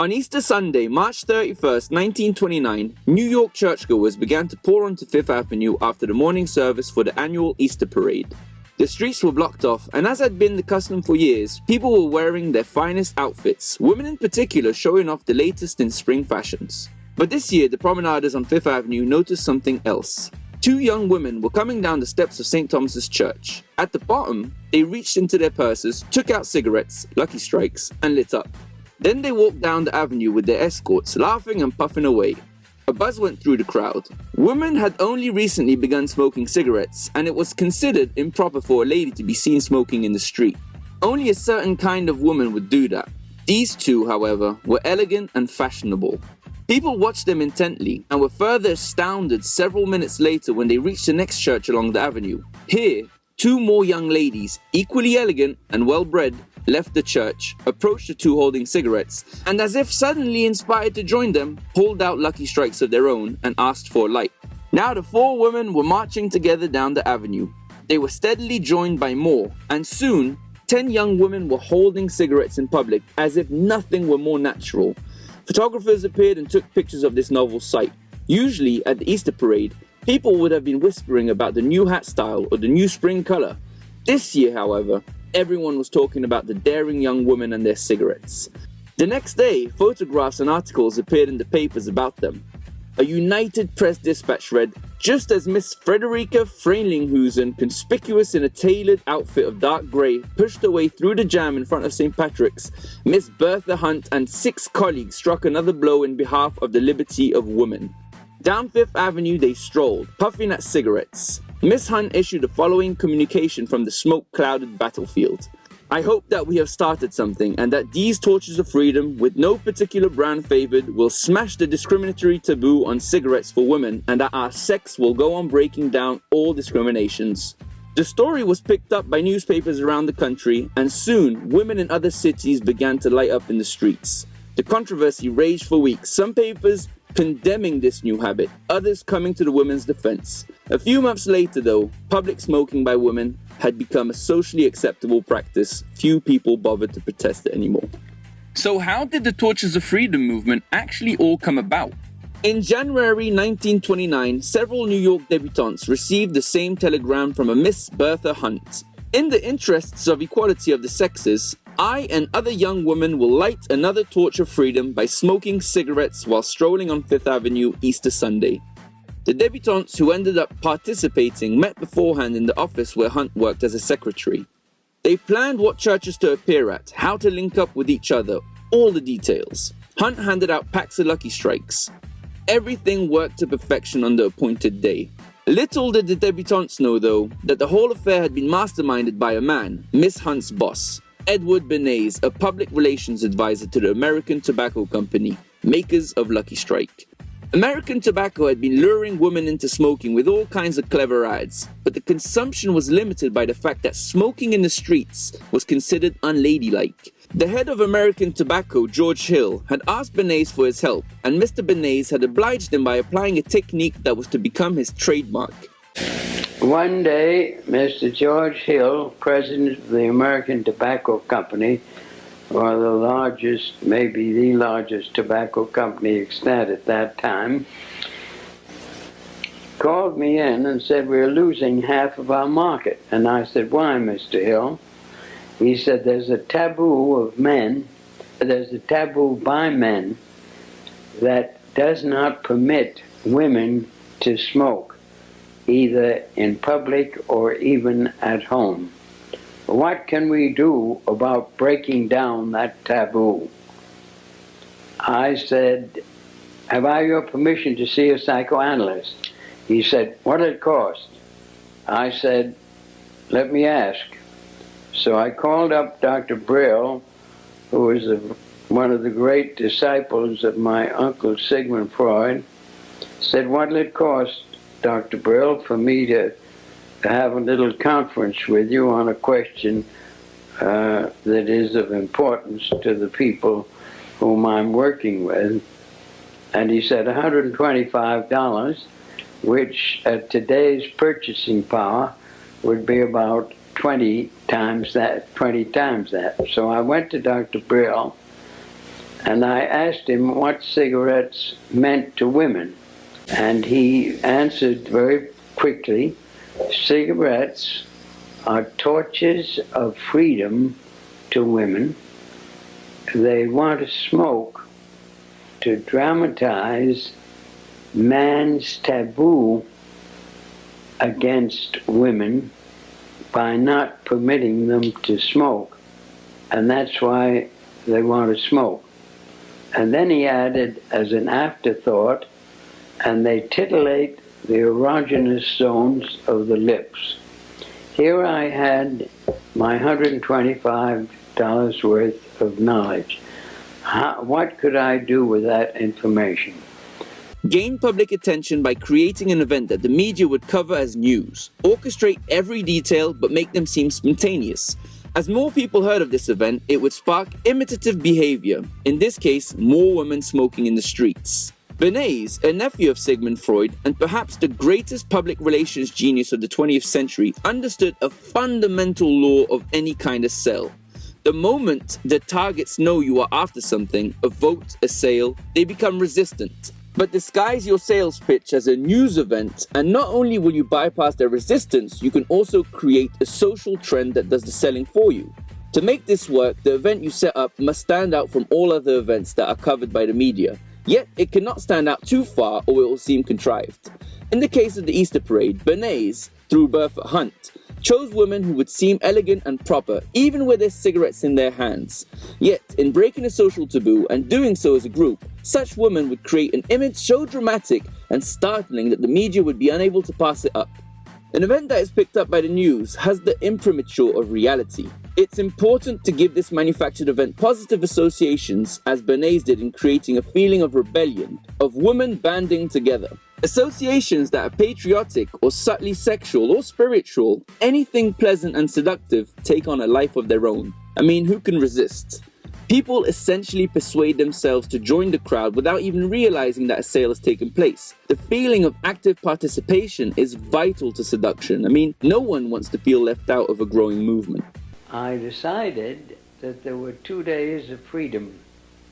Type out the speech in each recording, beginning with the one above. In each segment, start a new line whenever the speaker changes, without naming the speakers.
On Easter Sunday, March 31st, 1929, New York churchgoers began to pour onto Fifth Avenue after the morning service for the annual Easter parade. The streets were blocked off, and as had been the custom for years, people were wearing their finest outfits, women in particular showing off the latest in spring fashions. But this year, the promenaders on Fifth Avenue noticed something else. Two young women were coming down the steps of St. Thomas's Church. At the bottom, they reached into their purses, took out cigarettes, Lucky Strikes, and lit up. Then they walked down the avenue with their escorts, laughing and puffing away. A buzz went through the crowd. Women had only recently begun smoking cigarettes, and it was considered improper for a lady to be seen smoking in the street. Only a certain kind of woman would do that. These two, however, were elegant and fashionable. People watched them intently, and were further astounded several minutes later when they reached the next church along the avenue. Here, two more young ladies, equally elegant and well-bred, left the church, approached the two holding cigarettes, and as if suddenly inspired to join them, pulled out Lucky Strikes of their own and asked for a light. Now the four women were marching together down the avenue. They were steadily joined by more, and soon 10 young women were holding cigarettes in public as if nothing were more natural. Photographers appeared and took pictures of this novel sight. Usually at the Easter parade, people would have been whispering about the new hat style or the new spring color. This year, however, everyone was talking about the daring young women and their cigarettes. The next day, photographs and articles appeared in the papers about them. A United Press dispatch read, "Just as Miss Frederica Frelinghuysen, conspicuous in a tailored outfit of dark grey, pushed her way through the jam in front of St. Patrick's, Miss Bertha Hunt and 6 colleagues struck another blow in behalf of the liberty of women." Down Fifth Avenue they strolled, puffing at cigarettes. Miss Hunt issued the following communication from the smoke-clouded battlefield. "I hope that we have started something, and that these torches of freedom, with no particular brand favored, will smash the discriminatory taboo on cigarettes for women, and that our sex will go on breaking down all discriminations." The story was picked up by newspapers around the country, and soon women in other cities began to light up in the streets. The controversy raged for weeks, some papers condemning this new habit, others coming to the women's defense. A few months later though, public smoking by women had become a socially acceptable practice. Few people bothered to protest it anymore. So how did the Torches of Freedom movement actually all come about? In January 1929, several New York debutantes received the same telegram from a Miss Bertha Hunt. "In the interests of equality of the sexes, I and other young women will light another torch of freedom by smoking cigarettes while strolling on Fifth Avenue Easter Sunday." The debutantes who ended up participating met beforehand in the office where Hunt worked as a secretary. They planned what churches to appear at, how to link up with each other, all the details. Hunt handed out packs of Lucky Strikes. Everything worked to perfection on the appointed day. Little did the debutantes know though, that the whole affair had been masterminded by a man, Miss Hunt's boss, Edward Bernays, a public relations advisor to the American Tobacco Company, makers of Lucky Strike. American Tobacco had been luring women into smoking with all kinds of clever ads, but the consumption was limited by the fact that smoking in the streets was considered unladylike. The head of American Tobacco, George Hill, had asked Bernays for his help, and Mr. Bernays had obliged him by applying a technique that was to become his trademark.
One day, Mr. George Hill, president of the American Tobacco Company, or the largest, maybe the largest tobacco company extant at that time, called me in and said, "We're losing half of our market." And I said, "Why, Mr. Hill?" He said, there's a taboo by men that does not permit women to smoke, either in public or even at home. What can we do about breaking down that taboo? I said, "Have I your permission to see a psychoanalyst?" He said, "What'll it cost?" I said, "Let me ask." So I called up Dr. Brill, who was one of the great disciples of my uncle Sigmund Freud, said, "What'll it cost, Dr. Brill, for me to have a little conference with you on a question that is of importance to the people whom I'm working with?" And he said $125, which at today's purchasing power would be about 20 times that. So I went to Dr. Brill, And I asked him what cigarettes meant to women. And he answered very quickly, cigarettes are torches of freedom to women. They want to smoke to dramatize man's taboo against women by not permitting them to smoke. And that's why they want to smoke. And then he added, as an afterthought, and they titillate the erogenous zones of the lips. Here I had my $125 worth of knowledge. What could I do with that information?
Gain public attention by creating an event that the media would cover as news. Orchestrate every detail but make them seem spontaneous. As more people heard of this event, it would spark imitative behaviour, in this case, more women smoking in the streets. Bernays, a nephew of Sigmund Freud and perhaps the greatest public relations genius of the 20th century, understood a fundamental law of any kind of sell. The moment the targets know you are after something, a vote, a sale, they become resistant. But disguise your sales pitch as a news event, and not only will you bypass their resistance, you can also create a social trend that does the selling for you. To make this work, the event you set up must stand out from all other events that are covered by the media. Yet, it cannot stand out too far or it will seem contrived. In the case of the Easter Parade, Bernays, through Bertha Hunt, chose women who would seem elegant and proper, even with their cigarettes in their hands. Yet, in breaking a social taboo and doing so as a group, such women would create an image so dramatic and startling that the media would be unable to pass it up. An event that is picked up by the news has the imprimatur of reality. It's important to give this manufactured event positive associations, as Bernays did in creating a feeling of rebellion, of women banding together. Associations that are patriotic or subtly sexual or spiritual, anything pleasant and seductive, take on a life of their own. I mean, who can resist? People essentially persuade themselves to join the crowd without even realizing that a sale has taken place. The feeling of active participation is vital to seduction. I mean, no one wants to feel left out of a growing movement.
I decided that there were 2 days of freedom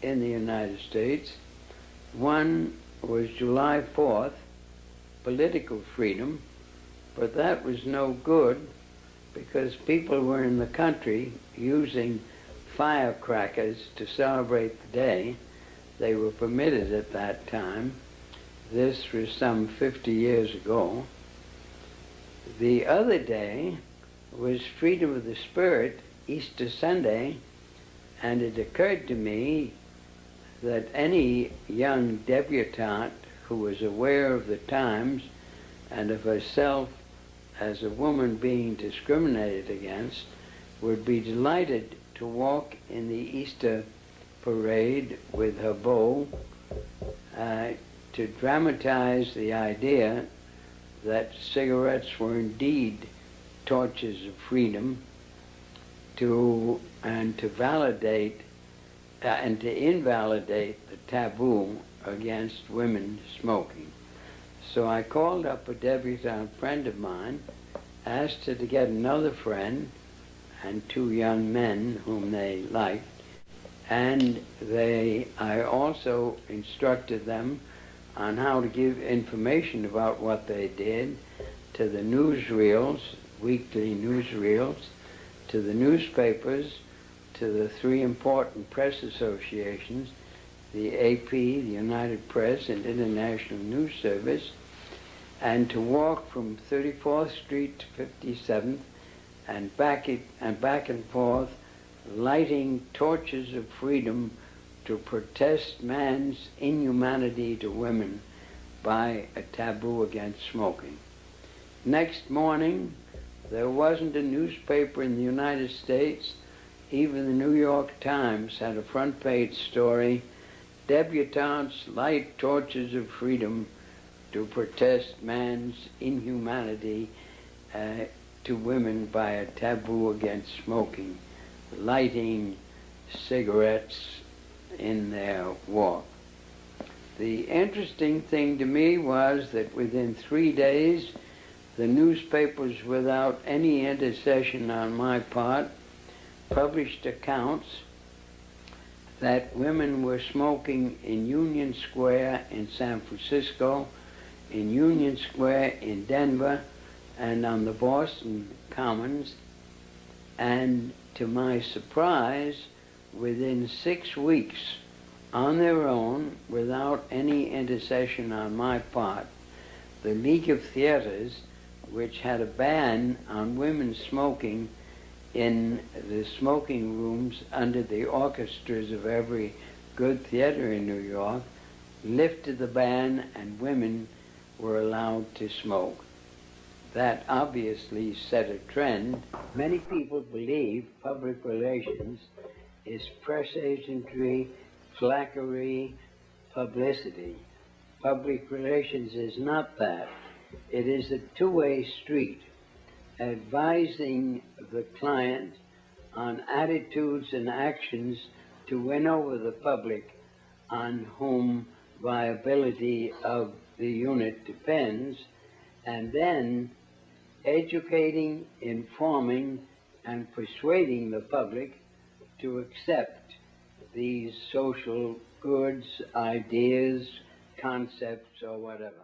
in the United States. One was July 4th, political freedom, but that was no good because people were in the country using firecrackers to celebrate the day. They were permitted at that time. This was some 50 years ago. The other day was Freedom of the Spirit, Easter Sunday, and it occurred to me that any young debutante who was aware of the times and of herself as a woman being discriminated against would be delighted to walk in the Easter parade with her bow to dramatize the idea that cigarettes were indeed torches of freedom, and to validate and to invalidate the taboo against women smoking. So I called up a debutante friend of mine, asked her to get another friend and 2 young men whom they liked, and I also instructed them on how to give information about what they did to the newsreels, weekly newsreels, to the newspapers, to the 3 important press associations, the AP, the United Press, and International News Service, and to walk from 34th Street to 57th and back and forth, lighting torches of freedom to protest man's inhumanity to women by a taboo against smoking. Next morning, there wasn't a newspaper in the United States, even the New York Times had a front page story, "Debutantes light torches of freedom to protest man's inhumanity to women by a taboo against smoking, lighting cigarettes in their walk." The interesting thing to me was that within 3 days, the newspapers, without any intercession on my part, published accounts that women were smoking in Union Square in San Francisco, in Union Square in Denver, and on the Boston Commons. And to my surprise, within 6 weeks, on their own, without any intercession on my part, the League of Theaters, which had a ban on women smoking in the smoking rooms under the orchestras of every good theater in New York, lifted the ban and women were allowed to smoke. That obviously set a trend. Many people believe public relations is press agentry, flackery, publicity. Public relations is not that. It is a two-way street, advising the client on attitudes and actions to win over the public on whom viability of the unit depends, and then educating, informing, and persuading the public to accept these social goods, ideas, concepts, or whatever.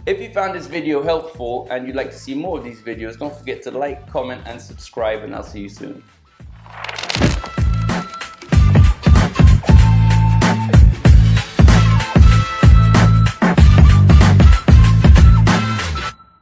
If you found this video helpful and you'd like to see more of these videos, don't forget to like, comment, and subscribe, and I'll see you soon.